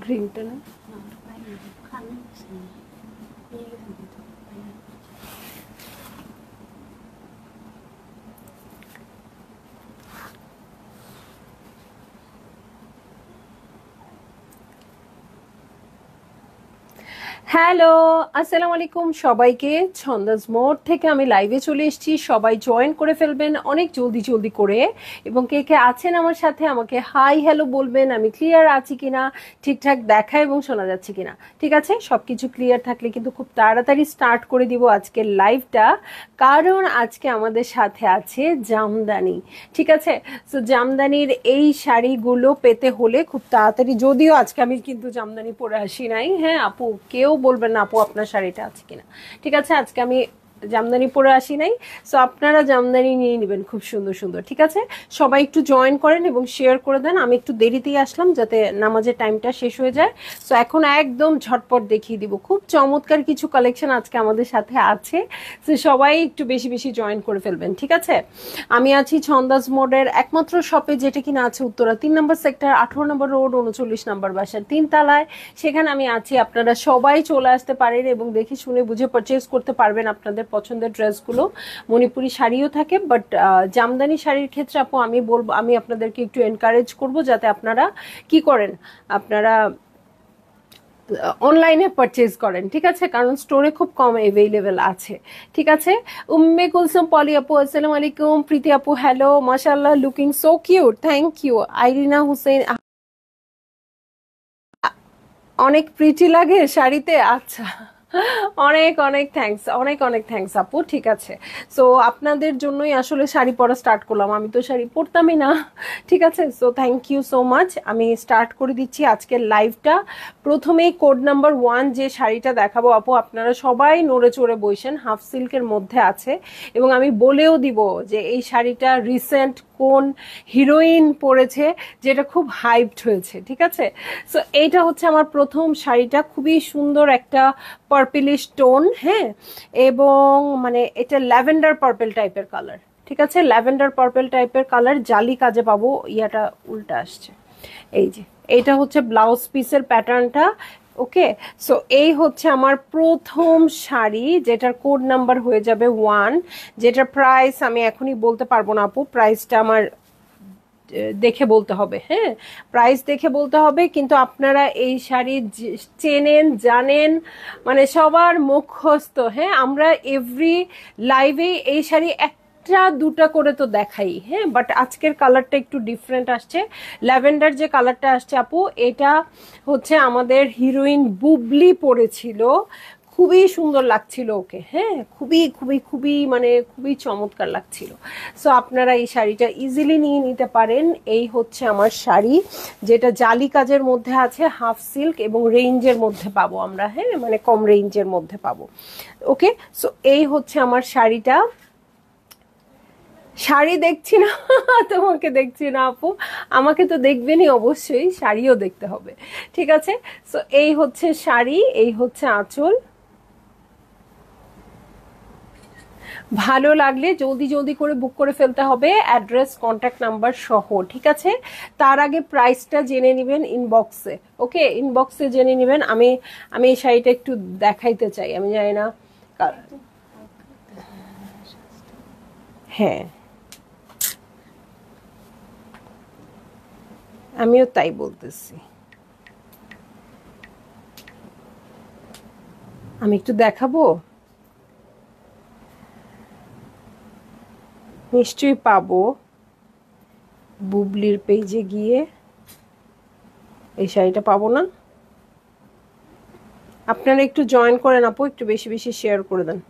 গ্রিনটা না হ্যালো আসসালামু আলাইকুম সবাইকে ছন্দাজ মোড থেকে আমি লাইভে চলে এসেছি সবাই জয়েন করে ফেলবেন অনেক জলদি জলদি করে এবং কে কে আছেন আমার সাথে আমাকে হাই হ্যালো বলবেন আমি ক্লিয়ার আছি কিনা ঠিকঠাক দেখা এবং শোনা যাচ্ছে কিনা ঠিক আছে সবকিছু ক্লিয়ার থাকলে কিন্তু খুব তাড়াতাড়ি স্টার্ট করে দিব আজকের লাইভটা কারণ আজকে আমাদের সাথে আছে জামদানি ঠিক আছে সো জামদানির এই শাড়িগুলো পেতে হলে খুব তাড়াতাড়ি যদিও আজকে আমি কিন্তু জামদানি পরে আসি নাই হ্যাঁ আপু কেউ বলবেন না আপু আপনার শাড়িটা আছে কিনা ঠিক আছে আজকে আমি জামদানি পরে আসি নাই সো আপনারা জামদানি নিয়ে নেবেন খুব সুন্দর সুন্দর ঠিক আছে সবাই একটু জয়েন করেন এবং শেয়ার করে দেন আমি একটু দেরিতেই আসলাম যাতে নামাজের টাইমটা শেষ হয়ে যায় সো এখন একদম ঝটপট দেখিয়ে দিব খুব চমৎকার কিছু কালেকশন আজকে আমাদের সাথে আছে সো সবাই একটু বেশি বেশি জয়েন করে ফেলবেন ঠিক আছে আমি আছি ছন্দাজ মোডের একমাত্র শপে যেটা কিনা আছে উত্তরা 3 নম্বর সেক্টর 18 নম্বর রোড 39 নম্বর বাসার 3 তলায় সেখানে আমি আছি আপনারা সবাই চলে আসতে পারেন এবং দেখে শুনে বুঝে পারচেজ করতে পারবেন আপনাদের পছন্দের ড্রেসগুলো মণিপুরি শাড়িও থাকে বাট জামদানি শাড়ির ক্ষেত্রে আপু আমি বলবো আমি আপনাদেরকে একটু এনকারেজ করব যাতে আপনারা কি করেন আপনারা অনলাইনে পারচেজ করেন ঠিক আছে কারণ স্টোরে খুব কম অ্যাভেলেবেল আছে ঠিক আছে উম্মে কুলসুম পলি আপু আসসালামু আলাইকুম প্রীতি আপু হ্যালো মাশাআল্লাহ looking so cute thank you Irina Hussain অনেক প্রিটি লাগে শাড়িতে আচ্ছা অনেক অনেক থ্যাঙ্কস অনেক অনেক থ্যাঙ্কস আপু ঠিক আছে সো আপনাদের জন্যই আসলে শাড়ি পরা স্টার্ট করলাম আমি তো শাড়ি পরতামই না ঠিক আছে so thank you so much আমি স্টার্ট করে দিচ্ছি আজকের লাইভটা প্রথমেই কোড নাম্বার 1 যে শাড়িটা দেখাবো আপু আপনারা সবাই নড়ে চড়ে বসেন হাফ সিল্কের মধ্যে আছে এবং আমি বলেও দিব যে এই শাড়িটা রিসেন্ট কোন হিরোইন পরেছে যেটা খুব হাইপড হয়েছে ঠিক আছে সো এইটা হচ্ছে আমার প্রথম শাড়িটা খুবই সুন্দর একটা পার্পলিশ টোন হ্যাঁ এবং মানে এটা ল্যাভেন্ডার পার্পল টাইপের কালার ঠিক আছে ল্যাভেন্ডার পার্পল টাইপের কালার জালি কাজে পাবো ইয়াটা উল্টা আসছে এই যে এইটা হচ্ছে ব্লাউজ পিসের প্যাটার্নটা ওকে সো এই হচ্ছে আমার প্রথম শাড়ি যেটার কোড নাম্বার হয়ে যাবে 1 যেটার প্রাইস আমি এখনই বলতে পারবো না আপু প্রাইসটা আমার দেখে বলতে হবে হ্যাঁ প্রাইস দেখে বলতে হবে কিন্তু আপনারা এই শাড়ি চেনেন জানেন মানে সবার মুখস্থ হ্যাঁ আমরা এভরি লাইভে এই শাড়ি একটা দুটা করে তো দেখাই হ্যাঁ বাট আজকের কালারটা একটু ডিফারেন্ট আসছে ল্যাভেন্ডার যে কালারটা আসছে আপু এটা হচ্ছে আমাদের হিরোইন বুবলি পরেছিল খুবই সুন্দর লাগছিল ওকে হ্যাঁ খুবই খুবই খুবই মানে খুবই চমৎকার লাগছিল সো আপনারা এই শাড়িটা ইজিলি নিয়ে নিতে পারেন এই হচ্ছে আমার শাড়ি যেটা জালি কাজের মধ্যে আছে হাফ সিল্ক এবং রেঞ্জের মধ্যে পাবো আমরা হ্যাঁ মানে কম রেঞ্জের মধ্যে পাবো ওকে সো এই হচ্ছে আমার শাড়িটা শাড়ি দেখছি না তোমাকে দেখছি না আপু আমাকে তো দেখবেনই অবশ্যই শাড়িও দেখতে হবে ঠিক আছে সো এই হচ্ছে শাড়ি এই হচ্ছে আঁচল ভালো লাগলে জলদি জলদি করে বুক করে ফেলতে হবে অ্যাড্রেস কন্ট্যাক্ট নাম্বার সহ ঠিক আছে তার আগে প্রাইসটা জেনে নেবেন ইনবক্সে ওকে ইনবক্সে জেনে নেবেন আমি এই শাড়িটা একটু দেখাইতে চাই আমি জানি না হ্যাঁ, আমিও তাই বলতেছি। আমি একটু দেখাবো, নিশ্চয়ই পাবো বুবলির পেজে গিয়ে। এই শাড়িটা পাবো না? আপনারা একটু জয়েন করেন আপু, একটু বেশি বেশি শেয়ার করে দেন।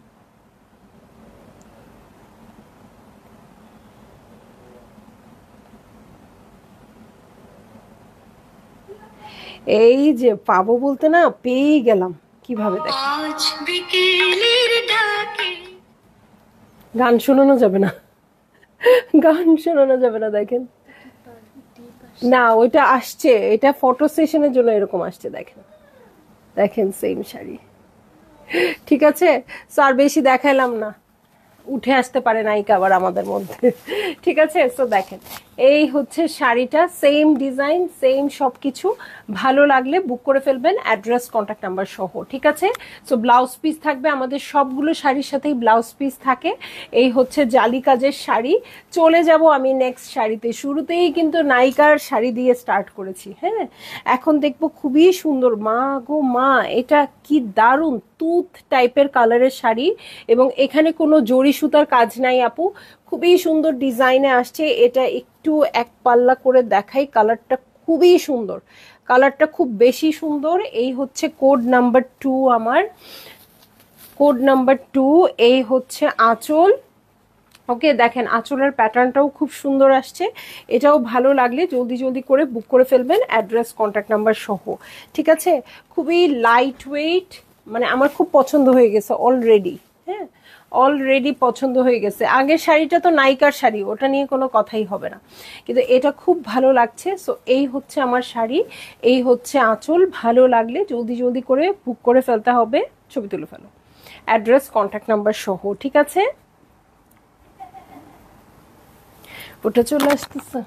এই যে পাবো বলতে না পেয়েই গেলাম, কিভাবে দেখ। গান শোনানো যাবে না, গান শোনানো যাবে না, দেখেন না ওইটা আসছে, এটা ফটো সেশনের জন্য এরকম আসছে, দেখেন দেখেন সেম শাড়ি। ঠিক আছে, সো আর বেশি দেখাইলাম না, উঠে আসতে পারে নায়িকা আবার আমাদের মধ্যে। ঠিক আছে, সো দেখেন এই হচ্ছে শাড়িটা, সেম ডিজাইন সেম সবকিছু। ভালো লাগলে বুক করে ফেলবেন, অ্যাড্রেস কন্ট্যাক্ট নাম্বার সহ। ঠিক আছে, সো ব্লাউজ পিস থাকবে, আমাদের সবগুলো শাড়ির সাথেই ব্লাউজ পিস থাকে। এই হচ্ছে জালি কাজের শাড়ি। চলে যাব আমি নেক্সট শাড়িতে। শুরুতেই কিন্তু নায়িকার শাড়ি দিয়ে স্টার্ট করেছি। হ্যাঁ, এখন দেখবো খুবই সুন্দর, মা গো মা, এটা কি দারুণ তুত টাইপের কালারের শাড়ি, এবং এখানে কোনো জরি সুতার কাজ নাই আপু, খুবই সুন্দর ডিজাইনে আসছে। এটা একটু এক পাল্লা করে দেখাই, কালারটা খুবই সুন্দর, কালারটা খুব বেশি সুন্দর। এই হচ্ছে কোড নাম্বার 2 আমার, কোড নাম্বার 2। এই হচ্ছে আঁচল। ওকে, দেখেন আঁচলের প্যাটার্নটাও খুব সুন্দর আসছে। এটাও ভালো লাগলে জলদি জলদি করে বুক করে ফেলবেন, অ্যাড্রেস কন্ট্যাক্ট নাম্বার সহ। ঠিক আছে, খুবই লাইট ওয়েট, মানে আমার খুব পছন্দ হয়ে গেছে অলরেডি। হ্যাঁ, অলরেডি পছন্দ হয়ে গেছে। আগের শাড়িটা তো নায়িকার শাড়ি, ওটা নিয়ে কোনো কথাই হবে না, কিন্তু এটা খুব ভালো লাগছে। সো এই হচ্ছে আমার শাড়ি, এই হচ্ছে আঁচল। ভালো লাগলে জলদি জলদি করে বুক করে ফেলতে হবে, ছবি তুলে ফেলো, অ্যাড্রেস কন্ট্যাক্ট নাম্বার সহ। ঠিক আছে, ওটা চলে আসতেছে।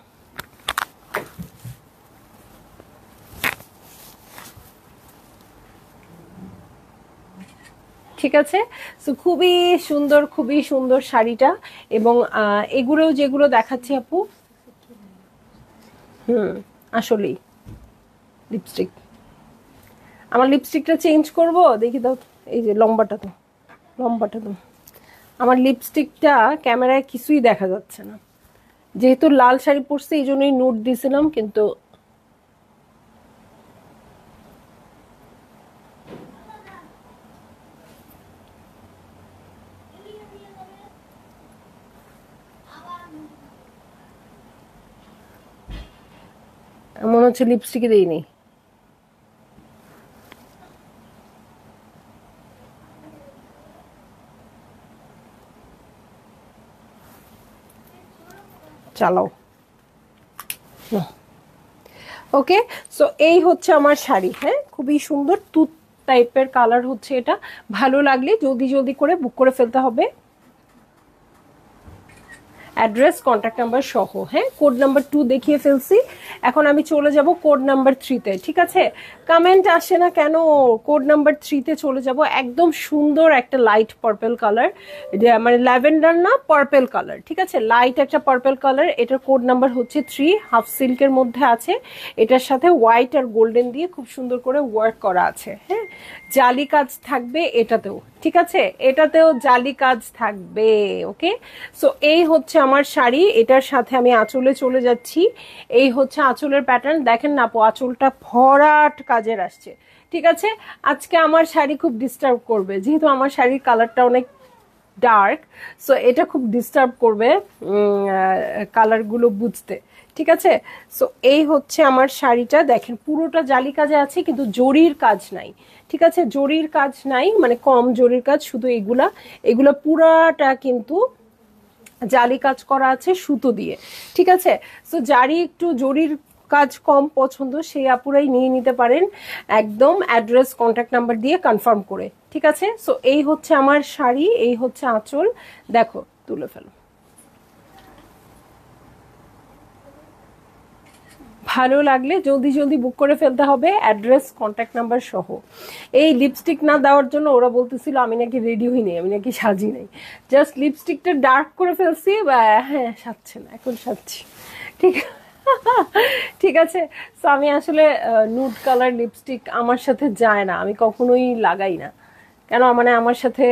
ঠিক আছে, সো খুবই সুন্দর, খুবই সুন্দর শাড়িটা। এবং এগুলো যেগুলো দেখাচ্ছি আপু, আসলেই লিপস্টিক, আমার লিপস্টিকটা চেঞ্জ করব, দেখি দাও তো। এই যে লম্বাটা তো, লম্বাটা তো, আমার লিপস্টিকটা ক্যামেরায় কিছুই দেখা যাচ্ছে না, যেহেতু লাল শাড়ি পরছে এই জন্যই নোট দিয়েছিলাম, কিন্তু মনে হচ্ছে লিপস্টিকে দিইনি। চালাও। ওকে, সো এই হচ্ছে আমার শাড়ি। হ্যাঁ, খুবই সুন্দর তুত টাইপের কালার হচ্ছে এটা। ভালো লাগলে জলদি জলদি করে বুক করে ফেলতে হবে, অ্যাড্রেস কন্ট্যাক্ট নাম্বার সহ। হ্যাঁ, কোড নাম্বার 2 দেখিয়ে ফেলছি, এখন আমি চলে যাব কোড নাম্বার 3-তে। ঠিক আছে, কমেন্ট আসে না কেন, কোড নাম্বার 3-তে চলে যাব। একদম সুন্দর একটা লাইট পার্পল কালার, মানে ল্যাভেন্ডার না, পার্পল কালার। ঠিক আছে, লাইট একটা পার্পল কালার। এটার কোড নাম্বার হচ্ছে 3, হাফ সিল্কের মধ্যে আছে। এটার সাথে হোয়াইট আর গোল্ডেন দিয়ে খুব সুন্দর করে ওয়ার্ক করা আছে। হ্যাঁ, জালি কাজ থাকবে এটাতেও। ঠিক আছে, এটাতেও জালি কাজ থাকবে। ওকে, সো এই হচ্ছে আমার শাড়ি, এটার সাথে আমি আঁচলে চলে যাচ্ছি। এই হচ্ছে আঁচলের প্যাটার্ন, দেখেন না আপু, আঁচলটা ভরাট কাজের আসছে। ঠিক আছে, আজকে আমার শাড়ি খুব ডিস্টার্ব করবে, যেহেতু আমার শাড়ির কালারটা অনেক ডার্ক, সো এটা খুব ডিস্টার্ব করবে কালারগুলো বুঝতে। ঠিক আছে, সো এই হচ্ছে আমার শাড়িটা, দেখেন পুরোটা জালি কাজে আছে, কিন্তু জরির কাজ নাই। ঠিক আছে, জরির কাজ নাই, মানে কম জরির কাজ, শুধু এগুলা এগুলা পুরাটা কিন্তু জালি কাজ করা আছে সুতো দিয়ে। ঠিক আছে, সো যারই একটু জরির কাজ কম পছন্দ সেই আপুরাই নিয়ে নিতে পারেন, একদম অ্যাড্রেস কন্ট্যাক্ট নাম্বার দিয়ে কনফার্ম করে। ঠিক আছে, সো এই হচ্ছে আমার শাড়ি, এই হচ্ছে আঁচল, দেখো তুলে ফেলো। ভালো লাগলে জলদি জলদি বুক করে ফেলতে হবে, অ্যাড্রেস কন্ট্যাক্ট নাম্বার সহ। এই লিপস্টিক না দেওয়ার জন্য ওরা বলতেছিল আমি নাকি রেডি হই নাই, আমি নাকি সাজি নাই, জাস্ট লিপস্টিকটা ডার্ক করে ফেলছি, হ্যাঁ সাজছে না, এখন সাজছি, ঠিক ঠিক আছে। তো আমি আসলে নুড কালার লিপস্টিক আমার সাথে যায় না, আমি কখনোই লাগাই না, কেন মানে আমার সাথে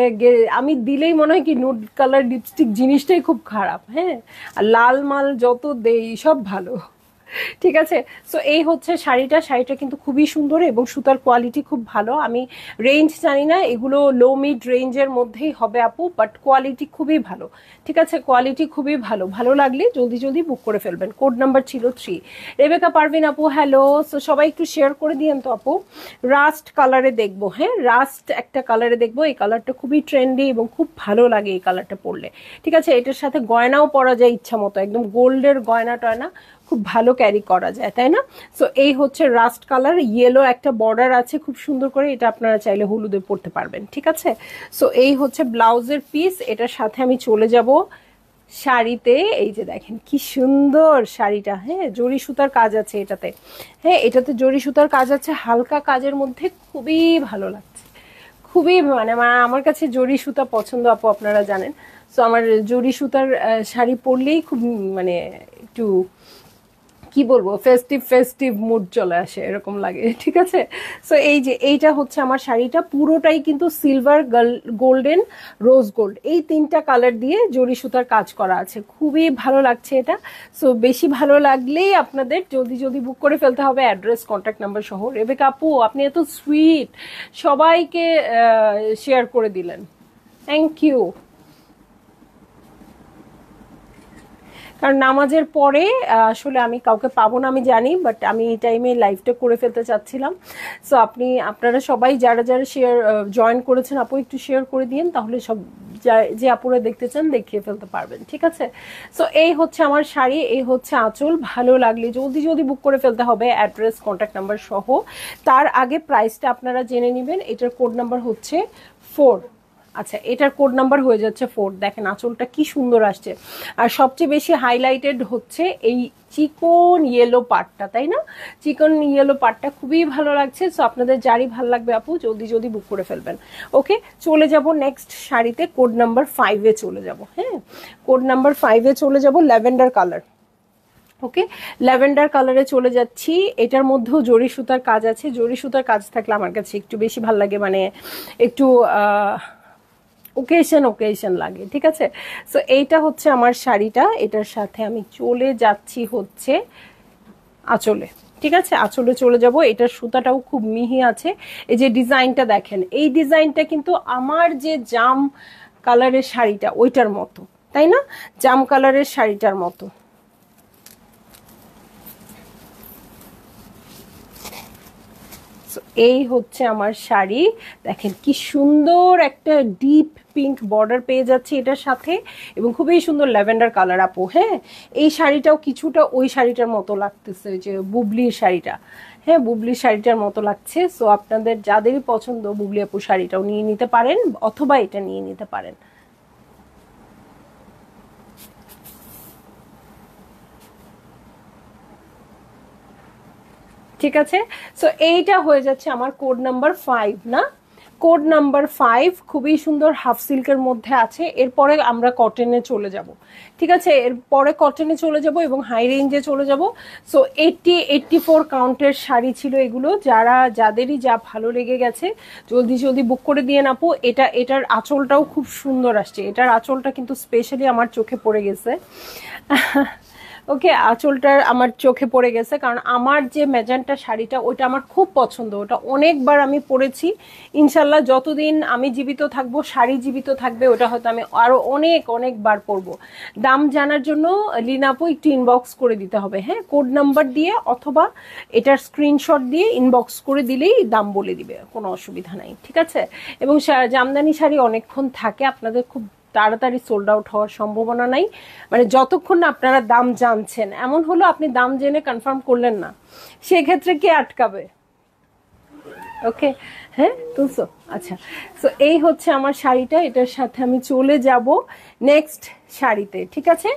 আমি দিলেই মনে হয় কি নুড কালার লিপস্টিক জিনিসটাই খুব খারাপ, হ্যাঁ, আর লাল মাল যত দেই সব ভালো, ঠিক আছে। সো এই হচ্ছে শাড়িটা, শাড়িটা কিন্তু খুবই সুন্দর এবং সুতার কোয়ালিটি খুব ভালো। আমি রেঞ্জ জানি না, এগুলো লো মিড রেঞ্জের মধ্যেই হবে আপু, বাট কোয়ালিটি খুবই ভালো, ঠিক আছে, কোয়ালিটি খুবই ভালো। ভালো লাগলে জলদি জলদি বুক করে ফেলবেন। কোড নাম্বার ছিল 3। রেবেকা পারভিন আপু হ্যালো, সো সবাই একটু শেয়ার করে দিয়েন তো আপু। রাস্ট কালারে দেখবো, হ্যাঁ রাস্ট একটা কালারে দেখবো, এই কালারটা খুবই ট্রেন্ডি এবং খুব ভালো লাগে এই কালারটা পরলে, ঠিক আছে। এটার সাথে গয়নাও পরা যায় ইচ্ছা মতো, একদম গোল্ডের গয়না টয়না খুব ভালো ক্যারি করা যায়, তাই না। সো এই হচ্ছে রাস্ট কালার, ইয়েলো একটা বর্ডার আছে খুব সুন্দর করে, এটা আপনারা চাইলে হলুদে পরতে পারবেন, ঠিক আছে। সো এই হচ্ছে ব্লাউজের পিস, এটার সাথে আমি চলে যাব শাড়িতে। এই যে দেখেন কি সুন্দর শাড়িটা, হ্যাঁ জরি সুতার কাজ আছে এটাতে, হ্যাঁ এটাতে জরি সুতার কাজ আছে, হালকা কাজের মধ্যে খুবই ভালো লাগছে, খুবই মানে আমার কাছে জরি সুতা পছন্দ আপু, আপনারা জানেন। সো আমার জরি সুতার শাড়ি পরলেই খুব মানে একটু কি বলবো ফেস্টিভ ফেস্টিভ মুড চলে আসে, এরকম লাগে, ঠিক আছে। সো এই যে এইটা হচ্ছে আমার শাড়িটা, পুরোটাই কিন্তু সিলভার, গোল্ডেন, রোজ গোল্ড, এই 3টা কালার দিয়ে জরি সুতার কাজ করা আছে, খুবই ভালো লাগছে এটা। সো বেশি ভালো লাগলেই আপনাদের জলদি জলদি বুক করে ফেলতে হবে, অ্যাড্রেস কন্ট্যাক্ট নাম্বার সহ। রেবেকা আপু আপনি এত সুইট, সবাইকে শেয়ার করে দিলেন, থ্যাংক ইউ। কারণ নামাজের পরে আসলে আমি কাউকে পাবো না আমি জানি, বাট আমি এই টাইমে লাইভটা করে ফেলতে চাচ্ছিলাম। সো আপনারা সবাই যারা যারা শেয়ার জয়েন করেছেন আপু একটু শেয়ার করে দিন, তাহলে সব যে আপুরা দেখতে চান দেখিয়ে ফেলতে পারবেন, ঠিক আছে। সো এই হচ্ছে আমার শাড়ি, এই হচ্ছে আঁচল, ভালো লাগলে জলদি জলদি বুক করে ফেলতে হবে, অ্যাড্রেস কন্ট্যাক্ট নাম্বার সহ। তার আগে প্রাইসটা আপনারা জেনে নেবেন, এটার কোড নাম্বার হচ্ছে 4। আচ্ছা এটার কোড নাম্বার হয়ে যাচ্ছে 4। দেখেন আঁচলটা কি সুন্দর আসছে, আর সবচেয়ে বেশি হাইলাইটেড হচ্ছে এই চিকন ইয়েলো পার্টটা, তাই না, চিকন ইয়েলো পার্টটা খুবই ভালো লাগছে। সো আপনাদের যারই ভালো লাগবে আপু জলদি জলদি বুক করে ফেলবেন। ওকে চলে যাব নেক্সট শাড়িতে, কোড নাম্বার 5-এ চলে যাব, হ্যাঁ কোড নাম্বার 5-এ চলে যাব, ল্যাভেন্ডার কালার। ওকে ল্যাভেন্ডার কালারে চলে যাচ্ছি, এটার মধ্যেও জরি সুতার কাজ আছে, জরি সুতার কাজ থাকলে আমার কাছে একটু বেশি ভালো লাগে, মানে একটু ওকেশন লাগে, ঠিক আছে। সো এইটা হচ্ছে আমার শাড়িটা, এটার সাথে আমি চলে যাচ্ছি হচ্ছে আঁচলে, ঠিক আছে, আঁচলে চলে যাব। এটার সুতাটাও খুব মিহি আছে, এই যে ডিজাইনটা দেখেন, এই ডিজাইনটা কিন্তু আমার যে জাম কালারের শাড়িটা ওইটার মতো, তাই না, জাম কালারের শাড়িটার মতো। এই হচ্ছে আমার শাড়ি, দেখেন কি সুন্দর একটা ডিপ পিঙ্ক বর্ডার পেয়ে যাচ্ছে এটার সাথে, এবং খুবই সুন্দর ল্যাভেন্ডার কালার আপু, হ্যাঁ এই শাড়িটাও কিছুটা ওই শাড়িটার মতো লাগতেছে, যে বুবলির শাড়িটা, হ্যাঁ বুবলির শাড়িটার মতো লাগছে। সো আপনাদের যাদেরই পছন্দ বুবলি আপু শাড়িটাও নিয়ে নিতে পারেন, অথবা এটা নিয়ে নিতে পারেন। ঠিক আছে। সো এইটা হয়ে যাচ্ছে আমার কোড নাম্বার 5 না, কোড নাম্বার 5 খুবই সুন্দর হাফ সিল্কের মধ্যে আছে। এরপরে আমরা কটনে চলে যাব, ঠিক আছে, এরপরে কটনে চলে যাব এবং হাই রেঞ্জে চলে যাব। সো 84 কাউন্টের শাড়ি ছিল এগুলো, যাদেরই যা ভালো লেগে গেছে জলদি জলদি বুক করে দিয়ে আপু। এটার আঁচলটাও খুব সুন্দর আসছে, এটার আঁচলটা কিন্তু স্পেশালি আমার চোখে পড়ে গেছে ওকে আঁচলটা আমার চোখে পড়ে গেছে, কারণ আমার যে ম্যাজেন্টা শাড়িটা ওইটা আমার খুব পছন্দ, ওটা অনেকবার আমি পরেছি, ইনশাল্লাহ যতদিন আমি জীবিত থাকবো শাড়ি জীবিত থাকবে ওটা হয়তো আমি আরো অনেকবার পরবো। দাম জানার জন্য লিনাপু একটু ইনবক্স করে দিতে হবে, হ্যাঁ কোড নাম্বার দিয়ে অথবা এটার স্ক্রিনশট দিয়ে ইনবক্স করে দিলেই দাম বলে দিবে, কোনো অসুবিধা নাই, ঠিক আছে। এবং জামদানি শাড়ি অনেকক্ষণ থাকে, আপনাদের খুব তাড়াতাড়ি সোল্ড আউট হওয়ার সম্ভাবনা নাই, মানে যতক্ষণ না আপনারা দাম জানছেন। এমন হলো আপনি দাম জেনে কনফার্ম করলেন না, সেক্ষেত্রে কে আটকাবে, ওকে হ্যাঁ তুলছো, আচ্ছা। সো এই হচ্ছে আমার শাড়িটা, এটার সাথে আমি চলে যাব নেক্সট শাড়িতে, ঠিক আছে?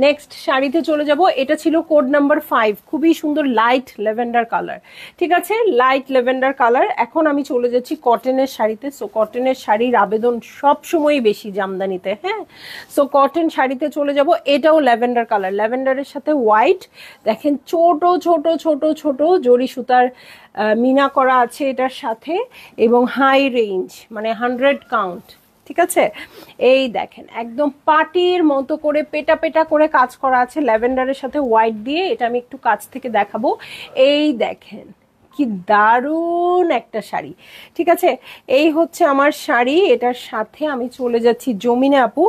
নেক্সট শাড়িতে চলে যাব। এটা ছিল কোড নাম্বার 5, খুবই সুন্দর লাইট ল্যাভেন্ডার কালার, ঠিক আছে? Light lavender colour. এখন আমি চলে যাচ্ছি কটনের শাড়িতে। সো কটনের শাড়ির আবেদন সব সময় বেশি জামদানিতে, হ্যাঁ। সো কটন শাড়িতে চলে যাব। এটাও ল্যাভেন্ডার কালার, ল্যাভেন্ডারের সাথে হোয়াইট। দেখেন ছোট ছোট ছোট ছোট জরি সুতার মিনা করা আছে এটার সাথে, এবং হাই রেঞ্জ, মানে 100 কাউন্ট, ঠিক আছে? এই দেখেন একদম পার্টির মতো করে পেটা পেটা করে কাজ করা আছে ল্যাভেন্ডারের সাথে হোয়াইট দিয়ে। এটা আমি একটু কাছ থেকে দেখাবো। এই দেখেন কি দারুণ একটা শাড়ি, ঠিক আছে? এই হচ্ছে আমার শাড়ি, এটার সাথে আমি চলে যাচ্ছি জমিনে আপু।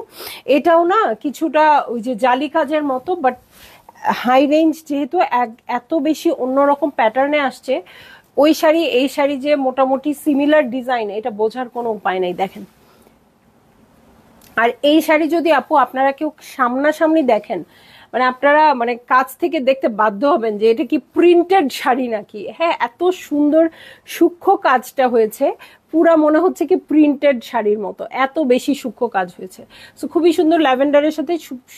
এটাও না কিছুটা ওই যে জালি কাজের মতো, বাট হাই রেঞ্জ যেহেতু এত বেশি অন্যরকম প্যাটার্নে আসছে, ওই শাড়ি এই শাড়ি যে মোটামুটি সিমিলার ডিজাইন, এটা বোঝার কোনো উপায় নাই। দেখেন, আর এই শাড়ি যদি আপু আপনারা কেউ সামনাসামনি দেখেন, মানে আপনারা মানে কাছ থেকে দেখতে বাধ্য হবেন যে এটা কি প্রিন্টেড শাড়ি নাকি। হ্যাঁ, এত সুন্দর সূক্ষ্ম কাজটা হয়েছে, পুরা মনে হচ্ছে কি প্রিন্টেড শাড়ির মতো, এত বেশি সূক্ষ্ম কাজ হয়েছে। সো খুবই সুন্দর, ল্যাভেন্ডারের সাথে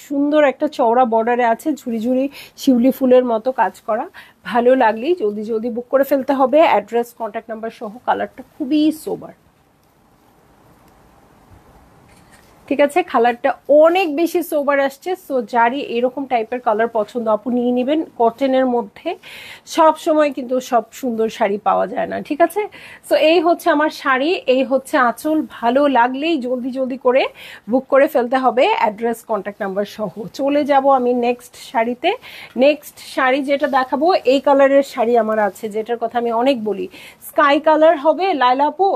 সুন্দর একটা চওড়া বর্ডারে আছে ঝুড়ি ঝুড়ি শিউলি ফুলের মতো কাজ করা। ভালো লাগলেই জলদি জলদি বুক করে ফেলতে হবে, অ্যাড্রেস কন্ট্যাক্ট নাম্বার সহ। কালারটা খুবই সোবার, ঠিক আছে? কালারটা অনেক বেশি সোবার আসছে। সো যারই এরকম টাইপের কালার পছন্দ আপু নিয়ে নেবেন। কটনের মধ্যে সব সময় কিন্তু সব সুন্দর শাড়ি পাওয়া যায় না, ঠিক আছে? সো এই হচ্ছে আমার শাড়ি, এই হচ্ছে আঁচল। ভালো লাগলেই জলদি জলদি করে বুক করে ফেলতে হবে, অ্যাড্রেস কন্ট্যাক্ট নাম্বার সহ। চলে যাব আমি নেক্সট শাড়িতে। নেক্সট শাড়ি যেটা দেখাবো, এই কালারের শাড়ি আমার আছে, যেটার কথা আমি অনেক বলি। স্কাই কালার হবে লাইলা আপু,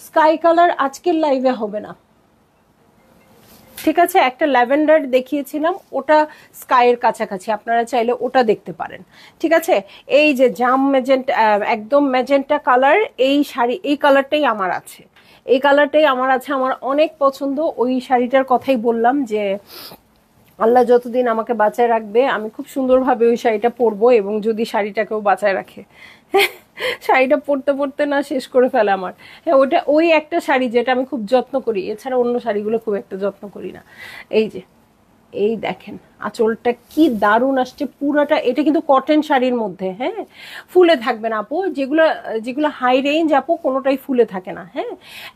স্কাই কালার আজকের লাইভে হবে না, ঠিক আছে? একটা ল্যাভেন্ডার দেখিয়েছিলাম, ওটা স্কাইয়ের কাছাকাছি, আপনারা চাইলে ওটা দেখতে পারেন, ঠিক আছে? এই যে জাম ম্যাজেন্টা, একদম ম্যাজেন্টা কালার, এই শাড়ি এই কালারটাই আমার আছে, এই কালারটাই আমার আছে, আমার অনেক পছন্দ। ওই শাড়িটার কথাই বললাম যে আল্লাহ যতদিন আমাকে বাঁচায় রাখবে আমি খুব সুন্দরভাবে ওই শাড়িটা পরবো, এবং যদি শাড়িটাকেও বাঁচায় রাখে। শাড়িটা পরতে পরতে না শেষ করে ফেলে আমার। হ্যাঁ, ওটা ওই একটা শাড়ি যেটা আমি খুব যত্ন করি, এছাড়া অন্য শাড়িগুলো খুব একটা যত্ন করি না। এই যে, এই দেখেন আঁচলটা কি দারুণ আসছে পুরাটা। এটা কিন্তু কটন শাড়ির মধ্যে, হ্যাঁ, ফুলে থাকবে না আপু। যেগুলো যেগুলো হাই রেঞ্জ আপু কোনোটাই ফুলে থাকে না, হ্যাঁ।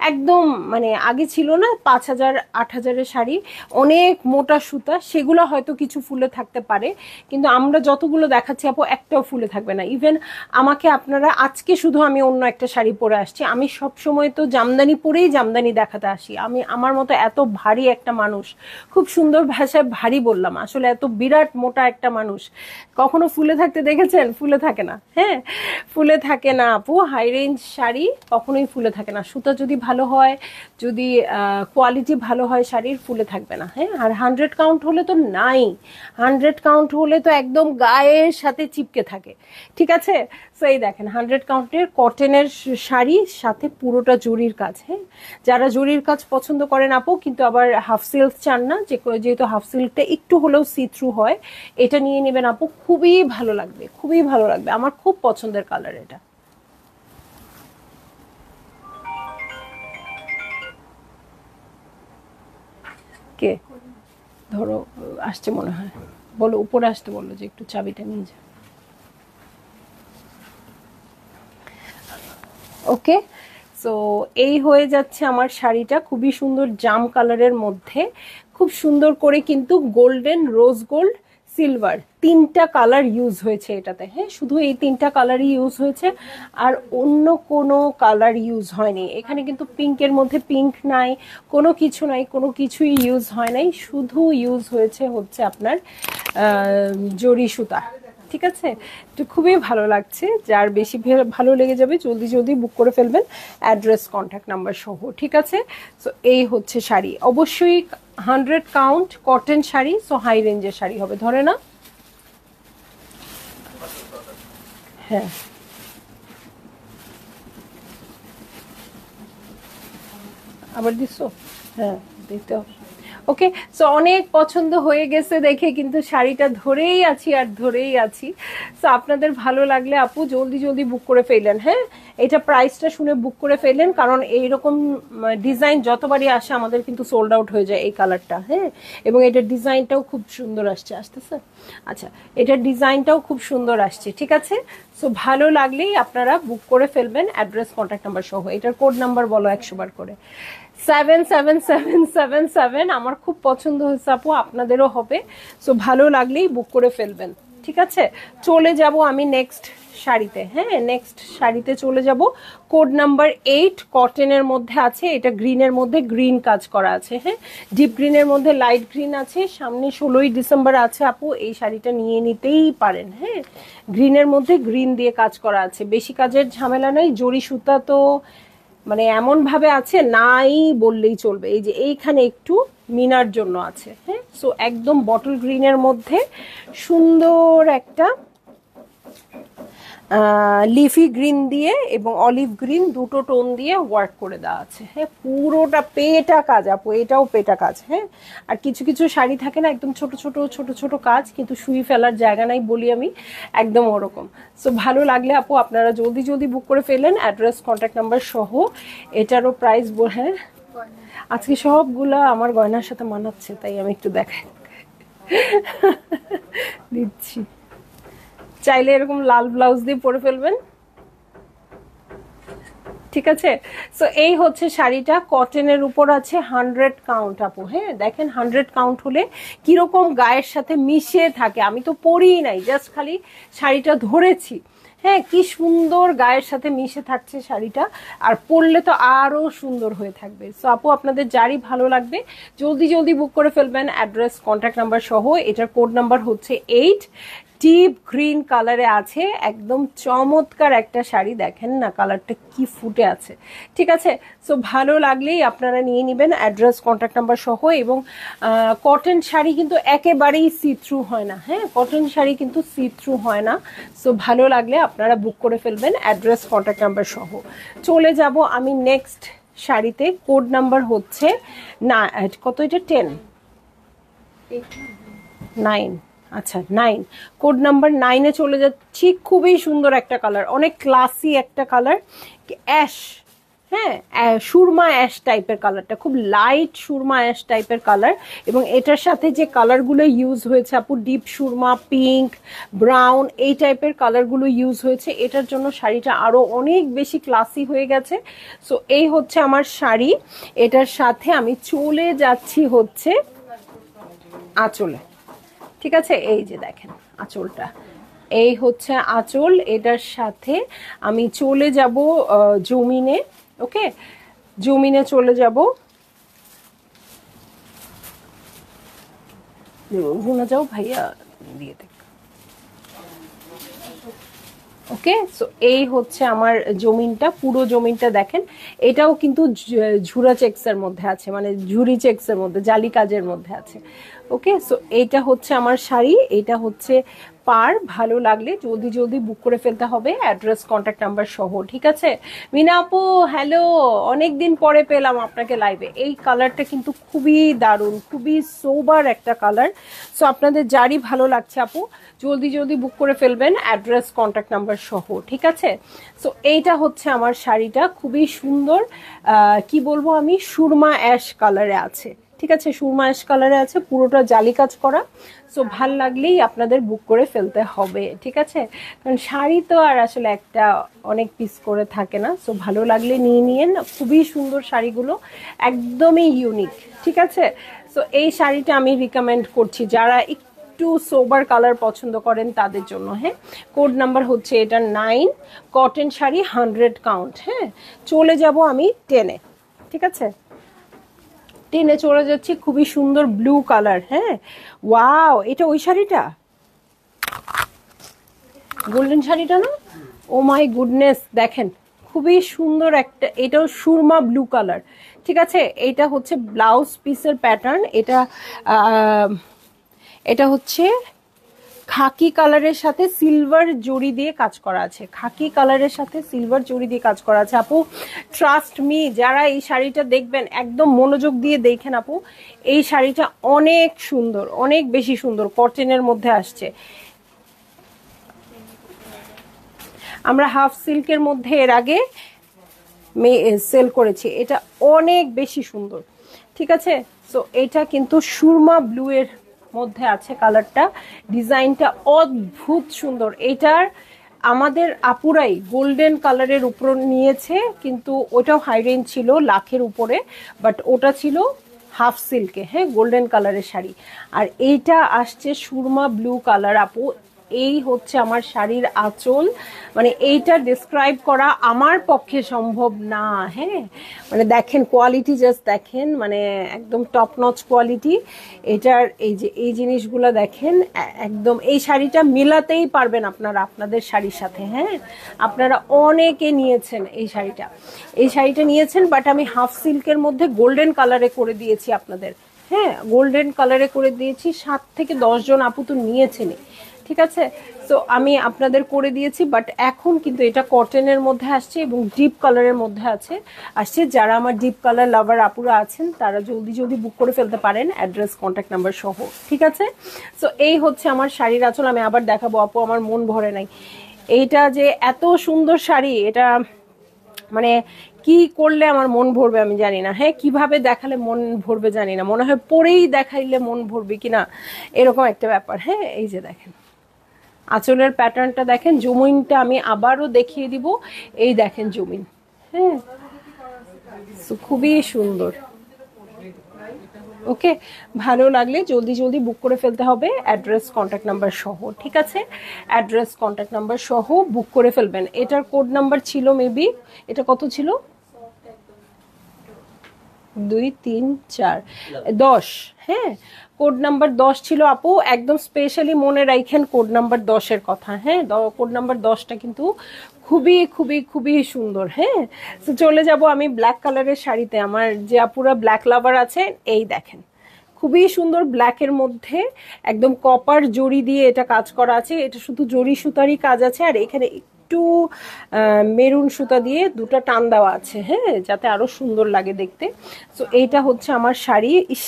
একদম মানে আগে ছিল না 5,000 8,000-এর শাড়ি, অনেক মোটা সুতা, সেগুলো হয়তো কিছু ফুলে থাকতে পারে, কিন্তু আমরা যতগুলো দেখাচ্ছি আপু একটাও ফুলে থাকবে না। ইভেন আমাকে আপনারা আজকে শুধু আমি অন্য একটা শাড়ি পরে আসছি, আমি সব সময় তো জামদানি পরেই জামদানি দেখাতে আসি। আমি আমার মতো এত ভারী একটা মানুষ, খুব সুন্দর ভাষায় ভারী বললাম, আসলে এত বিরাট মোটা একটা মানুষ কখনো ফুলে থাকতে দেখেছেন? ফুলে থাকে না, হ্যাঁ, ফুলে থাকে না আপু। হাই রেঞ্জ শাড়ি কখনোই ফুলে থাকে না, সুতা যদি ভালো হয়, যদি কোয়ালিটি ভালো হয় শাড়ির, ফুলে থাকবে না, হ্যাঁ। আর 100 কাউন্ট হলে তো নাই, 100 কাউন্ট হলে তো একদম গায়ের সাথে চিপকে থাকে, ঠিক আছে? সো এই দেখেন 100 কাউন্টের কটনের শাড়ির সাথে পুরোটা জরির কাজ, হ্যাঁ। যারা জরির কাজ পছন্দ করেন আপু, কিন্তু আবার হাফ সিল্ক চান না, যেহেতু হাফ সিল্কটা একটু হলেও সি থ্রু হয়, এটা নিয়ে নেবেন আপু, খুবই ভালো লাগবে, খুবই ভালো লাগবে। আমার খুব পছন্দের কালার এটা। কে ধরো আসছে মনে হয়, বলো উপরে আসতে বললো যে একটু চাবিটা নিয়ে যা। ওকে, সো এই হয়ে যাচ্ছে আমার শাড়িটা, খুবই সুন্দর জাম কালারের মধ্যে, খুব সুন্দর করে কিন্তু গোল্ডেন, রোজ গোল্ড, সিলভার, তিনটা কালার ইউজ হয়েছে এটাতে, হ্যাঁ। শুধু এই তিনটা কালারই ইউজ হয়েছে, আর অন্য কোনো কালার ইউজ হয়নি এখানে। কিন্তু পিঙ্কের মধ্যে পিঙ্ক নাই, কোনো কিছু নাই, কোনো কিছুই ইউজ হয় নাই, শুধু ইউজ হয়েছে হচ্ছে আপনার জরি সুতা, ঠিক আছে? তো খুবই ভালো লাগছে, যার বেশি ভালো লেগে যাবে জলদি জলদি বুক করে ফেলবেন, অ্যাড্রেস কন্ট্যাক্ট নাম্বার সহ, ঠিক আছে? সো এই হচ্ছে শাড়ি, অবশ্যই 100 count cotton sari, so high রেঞ্জের শাড়ি হবে, ধরে না? হ্যাঁ, আবার দিছো, হ্যাঁ দিতে হবে। ওকে, সো অনেক পছন্দ হয়ে গেছে দেখে কিন্তু শাড়িটা ধরেই আছি আর ধরেই আছি। সো আপনাদের ভালো লাগলে আপু জলদি জলদি বুক করে ফেলেন। হ্যাঁ, এটা প্রাইসটা শুনে বুক করে ফেলেন, কারণ এইরকম ডিজাইন যতবারই আসে আমাদের কিন্তু সোল্ড আউট হয়ে যায় এই কালারটা। হ্যাঁ, এবং এটার ডিজাইনটাও খুব সুন্দর আসতেছে। আচ্ছা, এটার ডিজাইনটাও খুব সুন্দর আসছে। ঠিক আছে, সো ভালো লাগলেই আপনারা বুক করে ফেলবেন, অ্যাড্রেস কন্ট্যাক্ট নাম্বার সহ। এটার কোড নাম্বার বলো 100 বার করে। 77777। আমার খুব পছন্দ হয়েছে আপু, আপনাদেরও হবে। সো ভালো লাগলেই বুক করে ফেলবেন। ঠিক আছে, চলে যাব আমি নেক্সট শাড়িতে। হ্যাঁ, নেক্সট শাড়িতে চলে যাব। কোড নাম্বার 8, কটনের মধ্যে আছে। এটা গ্রিনের মধ্যে গ্রিন কাজ করা আছে। হ্যাঁ, ডিপ গ্রিনের মধ্যে লাইট গ্রিন আছে। সামনে 16ই ডিসেম্বর আছে আপু, এই শাড়িটা নিয়ে নিতেই পারেন। হ্যাঁ, গ্রিনের মধ্যে গ্রিন দিয়ে কাজ করা আছে, বেশি কাজের ঝামেলা নাই। জরি সুতা তো মানে এমন ভাবে আছে নাই বললেই চলবে। এই যে এইখানে একটু মিনার জন্য আছে। হ্যাঁ, সো একদম বটল গ্রিনের মধ্যে সুন্দর একটা লিফি গ্রিন দিয়ে এবং অলিভ গ্রিন দুটো টোন দিয়ে ওয়ার্ক করে দেওয়া আছে। হ্যাঁ, পুরোটা পেটা কাজ আপু, এটাও পেটা কাজ। হ্যাঁ, আর কিছু কিছু শাড়ি থাকে না একদম ছোট ছোট ছোট ছোট কাজ, কিন্তু শুই ফেলার জায়গা নাই বলি আমি, একদম ওরকম। সো ভালো লাগলে আপু আপনারা জলদি জলদি বুক করে ফেলেন, অ্যাড্রেস কন্ট্যাক্ট নাম্বার সহ। এটারও প্রাইস হ্যাঁ, আজকে সবগুলা আমার গয়নার সাথে মানাচ্ছে, তাই আমি একটু দেখাই দিচ্ছি। চাইলে এরকম লাল ব্লাউজ দিয়ে পরে ফেলবেন। ঠিক আছে, সো এই হচ্ছে শাড়িটা, কটনের উপর আছে 100 কাউন্ট আপু। হ্যাঁ, দেখেন 100 কাউন্ট হলে কিরকম গায়ের সাথে মিশে থাকে। আমি তো পরিই নাই, জাস্ট খালি শাড়িটা ধরেছি। হ্যাঁ, কি সুন্দর গায়ের সাথে মিশে থাকছে শাড়িটা, আর পরলে তো আরো সুন্দর হয়ে থাকবে। সো আপু আপনাদের যারই ভালো লাগবে জলদি জলদি বুক করে ফেলবেন, অ্যাড্রেস কন্ট্যাক্ট নাম্বার সহ। এটার কোড নাম্বার হচ্ছে 8। ডিপ গ্রিন কালারে আছে, একদম চমৎকার একটা শাড়ি। দেখেন না কালারটা কি ফুটে আছে। ঠিক আছে, সো ভালো লাগলেই আপনারা নিয়ে নেবেন, অ্যাড্রেস কন্ট্যাক্ট নাম্বার সহ। এবং কটন শাড়ি কিন্তু একেবারেই সি থ্রু হয় না। হ্যাঁ, কটন শাড়ি কিন্তু সি থ্রু হয় না। সো ভালো লাগলে আপনারা বুক করে ফেলবেন, অ্যাড্রেস কন্ট্যাক্ট নাম্বার সহ। চলে যাব আমি নেক্সট শাড়িতে। কোড নাম্বার হচ্ছে না কত, এটা 10 9। আচ্ছা 9, কোড নাম্বার 9-এ চলে যাচ্ছি। খুবই সুন্দর একটা কালার, অনেক ক্লাসি একটা কালার, অ্যাশ। হ্যাঁ, সুরমা অ্যাশ টাইপের কালারটা, খুব লাইট সুরমা অ্যাশ টাইপের কালার। এবং এটার সাথে যে কালারগুলো ইউজ হয়েছে আপু, ডিপ সুরমা, পিঙ্ক, ব্রাউন, এই টাইপের কালারগুলো ইউজ হয়েছে। এটার জন্য শাড়িটা আরো অনেক বেশি ক্লাসি হয়ে গেছে। সো এই হচ্ছে আমার শাড়ি। এটার সাথে আমি চলে যাচ্ছি হচ্ছে আঁচলে। ঠিক আছে, এই যে দেখেন আঁচলটা, এই হচ্ছে আঁচল। এটার সাথে আমি চলে যাব জমিনে। ওকে, জমিনে চলে যাব। গুনা যাও ভাইয়া দিয়ে দেখ। ওকে, সো এই হচ্ছে আমার জমিনটা, পুরো জমিনটা দেখেন। এটাও কিন্তু ঝুরা চেক্সের মধ্যে আছে, মানে ঝুরি চেক্সের মধ্যে, জালি কাজের মধ্যে আছে। ওকে, সো এইটা হচ্ছে আমার শাড়ি, এটা হচ্ছে পার। ভালো লাগলে জলদি জলদি বুক করে ফেলতে হবে, অ্যাড্রেস কন্ট্যাক্ট নাম্বার সহ। ঠিক আছে, মিনা আপু হ্যালো, অনেকদিন পরে পেলাম আপনাকে লাইভে। এই কালারটা কিন্তু খুবই দারুণ, খুবই সোবার একটা কালার। সো আপনাদের যারই ভালো লাগছে আপু জলদি জলদি বুক করে ফেলবেন, অ্যাড্রেস কন্ট্যাক্ট নাম্বার সহ। ঠিক আছে, সো এইটা হচ্ছে আমার শাড়িটা, খুবই সুন্দর। কি বলবো আমি, সুরমা অ্যাশ কালারে আছে। ঠিক আছে, সুরমা অ্যাশ কালারে আছে, পুরোটা জালি কাজ করা। সো ভাল লাগলেই আপনাদের বুক করে ফেলতে হবে। ঠিক আছে, কারণ শাড়ি তো আর আসলে একটা অনেক পিস করে থাকে না। সো ভালো লাগলে নিয়ে নিয়েন, খুবই সুন্দর শাড়িগুলো, একদমই ইউনিক। ঠিক আছে, সো এই শাড়িটা আমি রিকমেন্ড করছি যারা একটু সোবার কালার পছন্দ করেন তাদের জন্য। হ্যাঁ, কোড নাম্বার হচ্ছে এটা 9, কটন শাড়ি 100 কাউন্ট। হ্যাঁ, চলে যাব আমি 10-এ। ঠিক আছে, 10-এ চলে যাচ্ছি। খুবই সুন্দর ব্লু কালার। হ্যাঁ, ওয়াও, এটা ওই শাড়িটা, গোল্ডেন শাড়িটা না? ও মাই গুডনেস, দেখেন খুবই সুন্দর একটা, এটাও সুরমা ব্লু কালার। ঠিক আছে, এটা হচ্ছে ব্লাউজ পিসের প্যাটার্ন। এটা এটা হচ্ছে খাকি কালারের সাথে সিলভার জড়ি দিয়ে কাজ করা আছে, খাকি কালারের সাথে সিলভার জড়ি দিয়ে কাজ করা আছে। আপু ট্রাস্ট মি, যারা এই শাড়িটা দেখবেন একদম মনোযোগ দিয়ে দেখেন আপু, এই শাড়িটা অনেক সুন্দর, অনেক বেশি সুন্দর, কটনের মধ্যে আসছে। আমরা হাফ সিল্কের মধ্যে এর আগে সেল করেছি, এটা অনেক বেশি সুন্দর। ঠিক আছে, সো এটা কিন্তু সুরমা ব্লু এর মধ্যে আছে কালারটা, ডিজাইনটা অদ্ভুত সুন্দর। এটার আমাদের আপুরাই গোল্ডেন কালারের উপর নিয়েছে, কিন্তু ওটাও হাই রেঞ্জ ছিল, লাখের উপরে, বাট ওটা ছিল হাফ সিল্কে, হ্যাঁ, গোল্ডেন কালারের শাড়ি। আর এইটা আসছে সুরমা ব্লু কালার। আপু এই হচ্ছে আমার শাড়ির আঁচল, মানে এইটা ডিসক্রাইব করা আমার পক্ষে সম্ভব না। হ্যাঁ, মানে দেখেন কোয়ালিটি, জাস্ট দেখেন, মানে একদম টপ নচ কোয়ালিটি এটার। এই যে এই জিনিসগুলো দেখেন, একদম এই শাড়িটা মিলাতেই পারবেন আপনারা আপনাদের শাড়ির সাথে। হ্যাঁ, আপনারা অনেকে নিয়েছেন এই শাড়িটা, এই শাড়িটা নিয়েছেন, বাট আমি হাফ সিল্কের মধ্যে গোল্ডেন কালারে করে দিয়েছি আপনাদের। হ্যাঁ, গোল্ডেন কালারে করে দিয়েছি, 7 থেকে 10 জন আপু তো নিয়েছেনই। ঠিক আছে, সো আমি আপনাদের করে দিয়েছি, বাট এখন কিন্তু এটা কটনের মধ্যে আসছে এবং ডিপ কালারের মধ্যে আসছে। যারা আমার ডিপ কালার লাভার আপুরা আছেন তারা জলদি জলদি বুক করে ফেলতে পারেন, অ্যাড্রেস, কন্ট্যাক্ট নাম্বার সহ। ঠিক আছে, সো এই হচ্ছে আমার শাড়ির আঁচল। আমি আবার দেখাবো আপু, আমার মন ভরে নাই। এইটা যে এত সুন্দর শাড়ি, এটা মানে কি করলে আমার মন ভরবে আমি জানি না। হ্যাঁ, কিভাবে দেখালে মন ভরবে জানি না, মনে হয় পরেই দেখাইলে মন ভরবে কিনা, এরকম একটা ব্যাপার। হ্যাঁ, এই যে দেখেন আঁচলের প্যাটার্নটা দেখেন, জুমিনটা আমি আবারও দেখিয়ে দিব, এই দেখেন জুমিন। হ্যাঁ, খুবই সুন্দর। ওকে, ভালো লাগলে জলদি জলদি বুক করে ফেলতে হবে, অ্যাড্রেস, কন্ট্যাক্ট নাম্বার সহ। ঠিক আছে, অ্যাড্রেস, কন্ট্যাক্ট নাম্বার সহ বুক করে ফেলবেন। এটার কোড নাম্বার ছিল মেবি, এটা কত ছিল, 2 3 4 10। হ্যাঁ, কোড নাম্বার 10 ছিল আপু, একদম স্পেশালি মনে রাখেন কোড নাম্বার 10-এর কথা। হ্যাঁ, কোড নাম্বার 10টা কিন্তু খুবই খুবই খুবই সুন্দর। হ্যাঁ, তো চলে যাব আমি ব্ল্যাক কালারের শাড়িতে। আমার যে আপুরা ব্ল্যাক লাভার আছে, এই দেখেন খুবই সুন্দর ব্ল্যাকের মধ্যে একদম কপার জড়ি দিয়ে এটা কাজ করা আছে। এটা শুধু জড়ি সুতারই কাজ আছে, আর এখানে একটু মেরুন সুতা দিয়ে দুটো টান দেওয়া আছে, হ্যাঁ, যাতে আরো সুন্দর লাগে দেখতে। সো এইটা হচ্ছে আমার শাড়ি। ইস,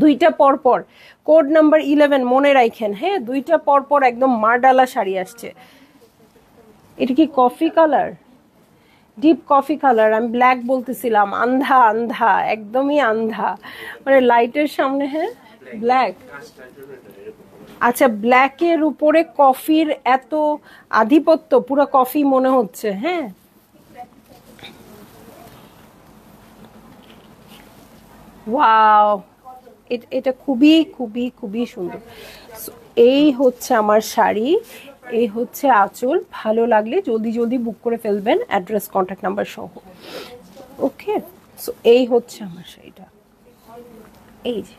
দুইটা পর পর কোড নাম্বার 11 মনে রাখেন। হ্যাঁ, দুইটা পর পর একদম মারডালা শাড়ি আসছে। এটা কি coffee colour, deep coffee colour? আমি ব্ল্যাক বলতেছিলাম, আন্ধা আন্ধা, একদমই আন্ধা, মানে লাইটের সামনে। হ্যাঁ, ব্ল্যাক। আচ্ছা, ব্ল্যাকের উপরে কফির এত আধিপত্য, পুরো কফি মনে হচ্ছে। হ্যাঁ, ওয়াও, এটা খুবই খুবই খুবই সুন্দর। এই হচ্ছে আমার শাড়ি, এই হচ্ছে আঁচল। ভালো লাগলে জলদি জলদি বুক করে ফেলবেন, অ্যাড্রেস, কন্ট্যাক্ট নাম্বার সহ। ওকে, সো এই হচ্ছে আমার শাড়িটা। এই যে